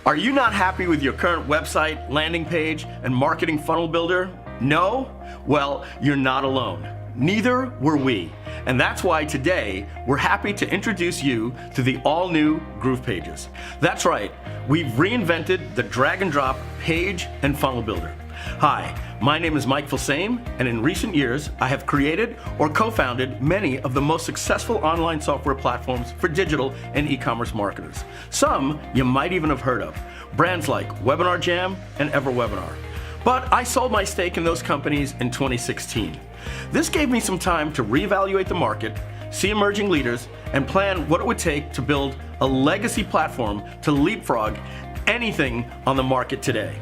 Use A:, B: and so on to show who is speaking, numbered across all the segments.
A: Are you not happy with your current website, landing page, and marketing funnel builder? No? Well, you're not alone. Neither were we. And that's why today we're happy to introduce you to the all-new Groovepages. That's right, we've reinvented the drag and drop page and funnel builder. Hi, my name is Mike Filsame, and in recent years, I have created or co-founded many of the most successful online software platforms for digital and e-commerce marketers. Some you might even have heard of, brands like Webinar Jam and EverWebinar. But I sold my stake in those companies in 2016. This gave me some time to reevaluate the market, see emerging leaders, and plan what it would take to build a legacy platform to leapfrog anything on the market today.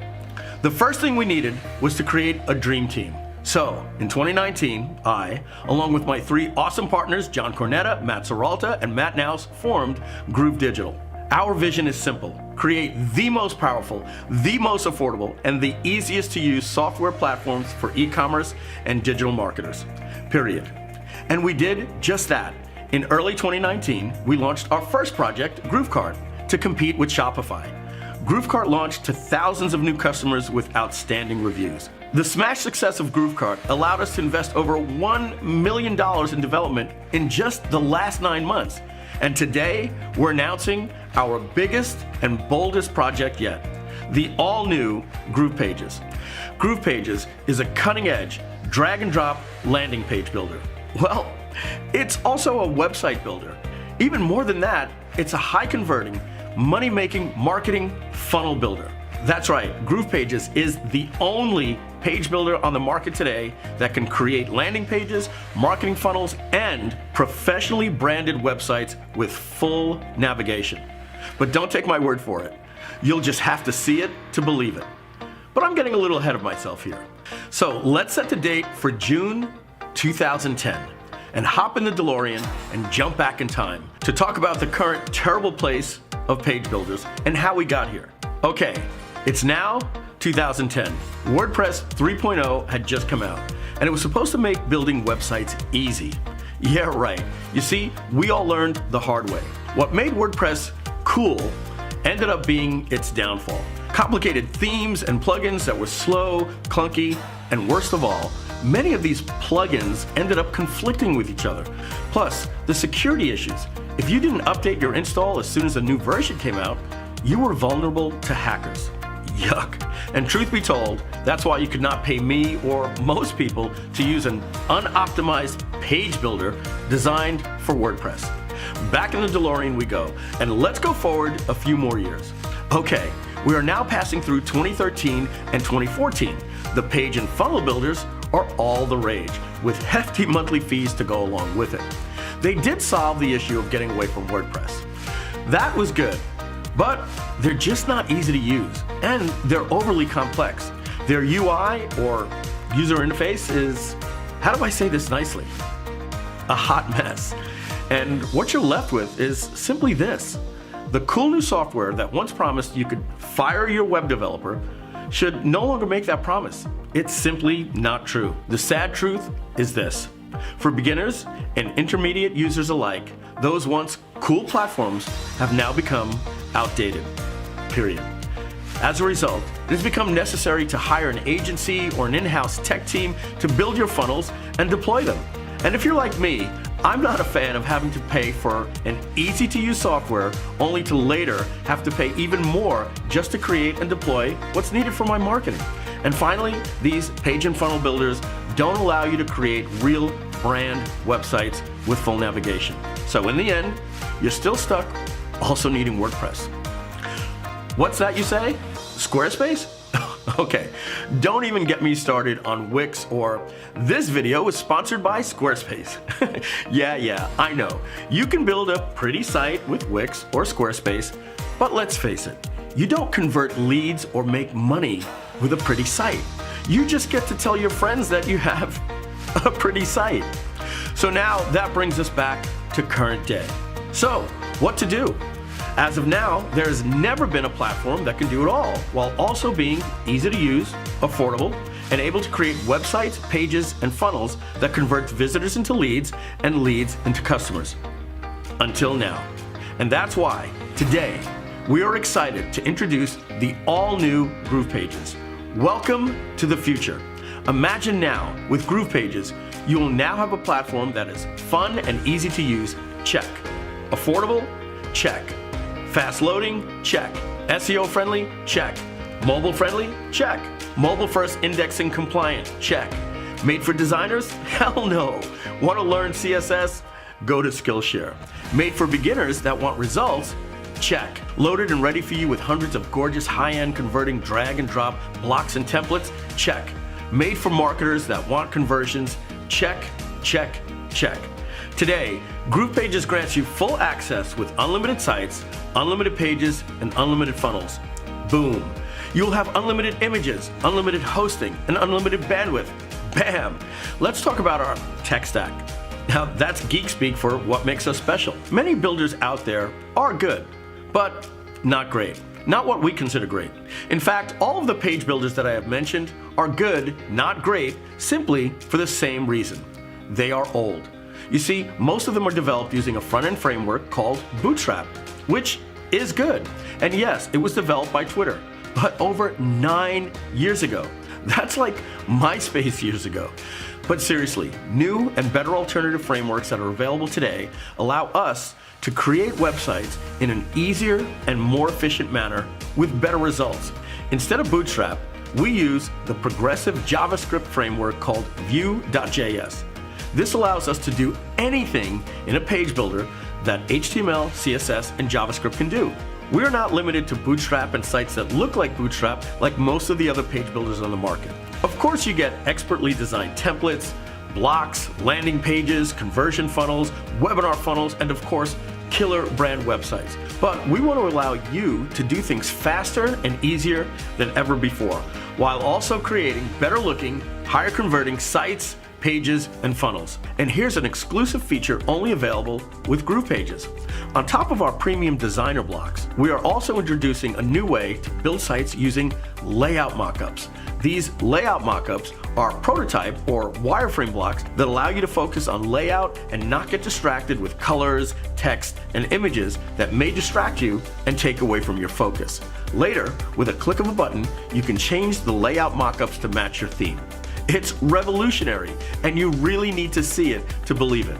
A: The first thing we needed was to create a dream team. So, in 2019, I, along with my three awesome partners, John Cornetta, Matt Serralta, and Matt Naus, formed Groove Digital. Our vision is simple: create the most powerful, the most affordable, and the easiest to use software platforms for e-commerce and digital marketers, period. And we did just that. In early 2019, we launched our first project, GrooveKart, to compete with Shopify. GrooveKart launched to thousands of new customers with outstanding reviews. The smash success of GrooveKart allowed us to invest over $1 million in development in just the last 9 months. And today, we're announcing our biggest and boldest project yet, the all-new Groovepages. Groovepages is a cutting-edge, drag-and-drop landing page builder. Well, it's also a website builder. Even more than that, it's a high-converting, money-making marketing funnel builder. That's right, Groovepages is the only page builder on the market today that can create landing pages, marketing funnels, and professionally branded websites with full navigation. But don't take my word for it. You'll just have to see it to believe it. But I'm getting a little ahead of myself here. So let's set the date for June 2010. And hop in the DeLorean and jump back in time to talk about the current terrible place of page builders and how we got here. Okay, it's now 2010. WordPress 3.0 had just come out, and it was supposed to make building websites easy. Yeah, right. You see, we all learned the hard way. What made WordPress cool ended up being its downfall. Complicated themes and plugins that were slow, clunky, and worst of all, many of these plugins ended up conflicting with each other. Plus, the security issues. If you didn't update your install as soon as a new version came out, you were vulnerable to hackers. Yuck. And truth be told, that's why you could not pay me or most people to use an unoptimized page builder designed for WordPress. Back in the DeLorean we go, and let's go forward a few more years. Okay, we are now passing through 2013 and 2014. The page and funnel builders are all the rage, with hefty monthly fees to go along with it. They did solve the issue of getting away from WordPress. That was good, but they're just not easy to use, and they're overly complex. Their UI, or user interface, is, how do I say this nicely? A hot mess. And what you're left with is simply this: the cool new software that once promised you could fire your web developer should no longer make that promise. It's simply not true. The sad truth is this: for beginners and intermediate users alike, those once cool platforms have now become outdated, period. As a result, it has become necessary to hire an agency or an in-house tech team to build your funnels and deploy them. And if you're like me, I'm not a fan of having to pay for an easy-to-use software only to later have to pay even more just to create and deploy what's needed for my marketing. And finally, these page and funnel builders don't allow you to create real brand websites with full navigation. So in the end, you're still stuck also needing WordPress. What's that, you say? Squarespace? Okay, don't even get me started on Wix or this video is sponsored by Squarespace. Yeah, I know. You can build a pretty site with Wix or Squarespace, but let's face it, you don't convert leads or make money with a pretty site. You just get to tell your friends that you have a pretty site. So now that brings us back to current day. So, what to do? As of now, there has never been a platform that can do it all, while also being easy to use, affordable, and able to create websites, pages, and funnels that convert visitors into leads and leads into customers. Until now. And that's why, today, we are excited to introduce the all-new Groovepages. Welcome to the future. Imagine now, with Groovepages, you will now have a platform that is fun and easy to use, check. Affordable? Check. Fast loading? Check. SEO friendly? Check. Mobile friendly? Check. Mobile first indexing compliant? Check. Made for designers? Hell no. Want to learn CSS? Go to Skillshare. Made for beginners that want results? Check. Loaded and ready for you with hundreds of gorgeous high-end converting drag and drop blocks and templates? Check. Made for marketers that want conversions? Check, check, check. Today, Groovepages grants you full access with unlimited sites, unlimited pages, and unlimited funnels. Boom. You'll have unlimited images, unlimited hosting, and unlimited bandwidth. Bam! Let's talk about our tech stack. Now, that's geek speak for what makes us special. Many builders out there are good, but not great. Not what we consider great. In fact, all of the page builders that I have mentioned are good, not great, simply for the same reason. They are old. You see, most of them are developed using a front-end framework called Bootstrap, which is good. And yes, it was developed by Twitter, but over 9 years ago. That's like MySpace years ago. But seriously, new and better alternative frameworks that are available today allow us to create websites in an easier and more efficient manner with better results. Instead of Bootstrap, we use the progressive JavaScript framework called Vue.js. This allows us to do anything in a page builder that HTML, CSS, and JavaScript can do. We're not limited to Bootstrap and sites that look like Bootstrap like most of the other page builders on the market. Of course, you get expertly designed templates, blocks, landing pages, conversion funnels, webinar funnels, and of course, killer brand websites. But we want to allow you to do things faster and easier than ever before, while also creating better looking, higher converting sites, pages, and funnels. And here's an exclusive feature only available with Groovepages. On top of our premium designer blocks, we are also introducing a new way to build sites using layout mockups. These layout mockups are prototype or wireframe blocks that allow you to focus on layout and not get distracted with colors, text, and images that may distract you and take away from your focus. Later, with a click of a button, you can change the layout mockups to match your theme. It's revolutionary, and you really need to see it to believe it.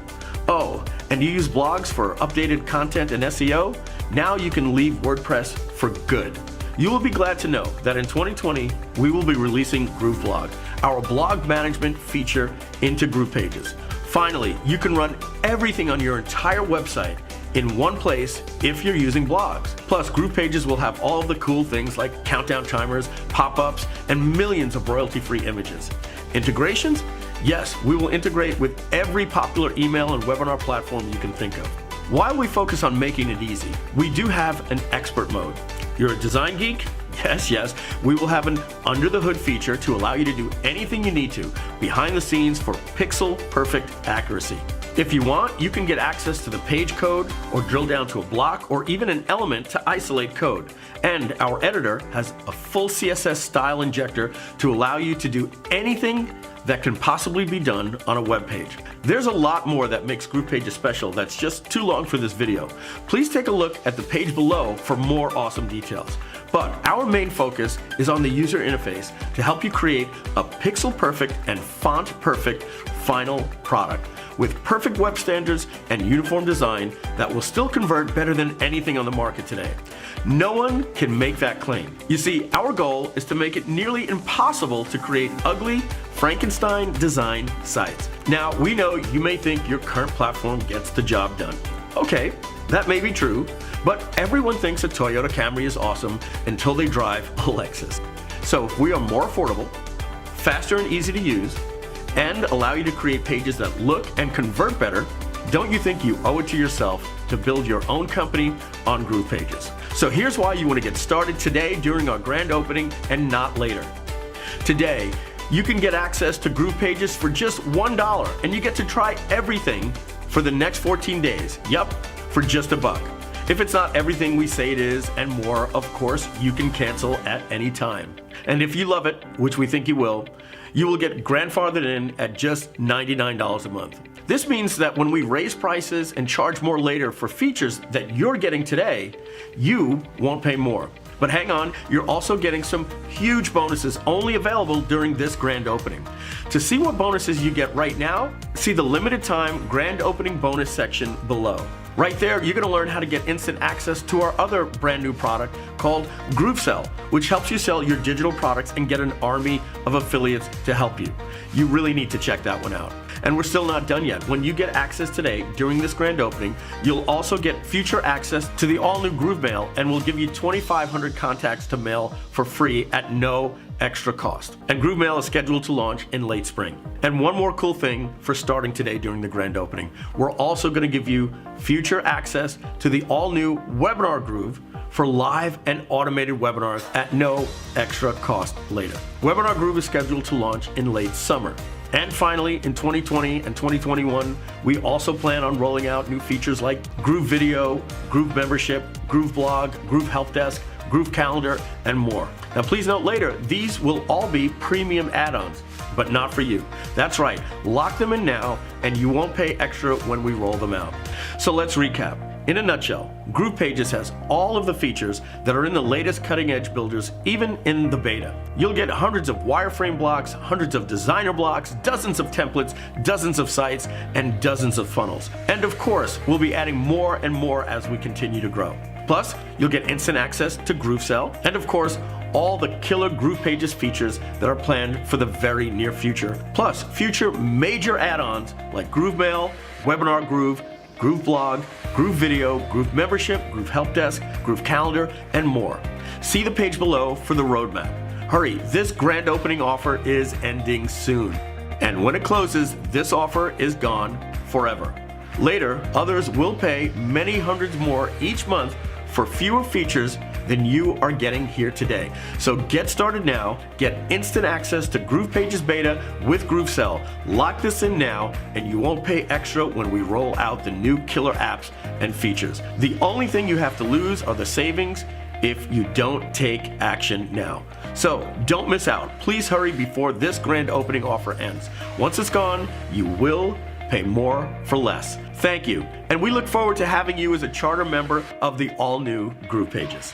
A: Oh, and you use blogs for updated content and SEO? Now you can leave WordPress for good. You will be glad to know that in 2020, we will be releasing GrooveBlog, our blog management feature into Groovepages. Finally, you can run everything on your entire website in one place if you're using blogs. Plus, Groovepages will have all of the cool things like countdown timers, pop-ups, and millions of royalty-free images. Integrations? Yes, we will integrate with every popular email and webinar platform you can think of. While we focus on making it easy, we do have an expert mode. You're a design geek? Yes, we will have an under the hood feature to allow you to do anything you need to behind the scenes for pixel perfect accuracy. If you want, you can get access to the page code or drill down to a block or even an element to isolate code. And our editor has a full CSS style injector to allow you to do anything that can possibly be done on a web page. There's a lot more that makes Groovepages special that's just too long for this video. Please take a look at the page below for more awesome details. But our main focus is on the user interface to help you create a pixel perfect and font perfect final product with perfect web standards and uniform design that will still convert better than anything on the market today. No one can make that claim. You see, our goal is to make it nearly impossible to create ugly, Frankenstein design sites. Now, we know you may think your current platform gets the job done. Okay, that may be true, but everyone thinks a Toyota Camry is awesome until they drive a Lexus. So if we are more affordable, faster and easy to use, and allow you to create pages that look and convert better, don't you think you owe it to yourself to build your own company on Groovepages? So here's why you want to get started today during our grand opening and not later. Today, you can get access to Groovepages for just $1, and you get to try everything for the next 14 days. Yup, for just $1. If it's not everything we say it is and more, of course, you can cancel at any time. And if you love it, which we think you will get grandfathered in at just $99 a month. This means that when we raise prices and charge more later for features that you're getting today, you won't pay more. But hang on, you're also getting some huge bonuses only available during this grand opening. To see what bonuses you get right now, see the limited time grand opening bonus section below. Right there, you're going to learn how to get instant access to our other brand new product called GrooveSell, which helps you sell your digital products and get an army of affiliates to help you. You really need to check that one out. And we're still not done yet. When you get access today during this grand opening, you'll also get future access to the all-new Groove Mail, and we'll give you 2,500 contacts to mail for free at no extra cost. And Groove Mail is scheduled to launch in late spring. And one more cool thing for starting today during the grand opening, we're also going to give you future access to the all-new Webinar Groove for live and automated webinars at no extra cost later. Webinar Groove is scheduled to launch in late summer. And finally, in 2020 and 2021, we also plan on rolling out new features like Groove Video, Groove Membership, Groove Blog, Groove Help Desk, Groove Calendar, and more. Now please note later, these will all be premium add-ons, but not for you. That's right, lock them in now and you won't pay extra when we roll them out. So let's recap. In a nutshell, Groovepages has all of the features that are in the latest cutting-edge builders, even in the beta. You'll get hundreds of wireframe blocks, hundreds of designer blocks, dozens of templates, dozens of sites, and dozens of funnels. And of course, we'll be adding more and more as we continue to grow. Plus, you'll get instant access to GrooveSell, and of course, all the killer Groovepages features that are planned for the very near future. Plus, future major add-ons like Groove Mail, Webinar Groove, Groove Blog, Groove Video, Groove Membership, Groove Help Desk, Groove Calendar, and more. See the page below for the roadmap. Hurry, this grand opening offer is ending soon. And when it closes, this offer is gone forever. Later, others will pay many hundreds more each month for fewer features than you are getting here today. So get started now, get instant access to Groovepages beta with GrooveSell. Lock this in now and you won't pay extra when we roll out the new killer apps and features. The only thing you have to lose are the savings if you don't take action now. So don't miss out. Please hurry before this grand opening offer ends. Once it's gone, you will pay more for less. Thank you, and we look forward to having you as a charter member of the all-new Groovepages.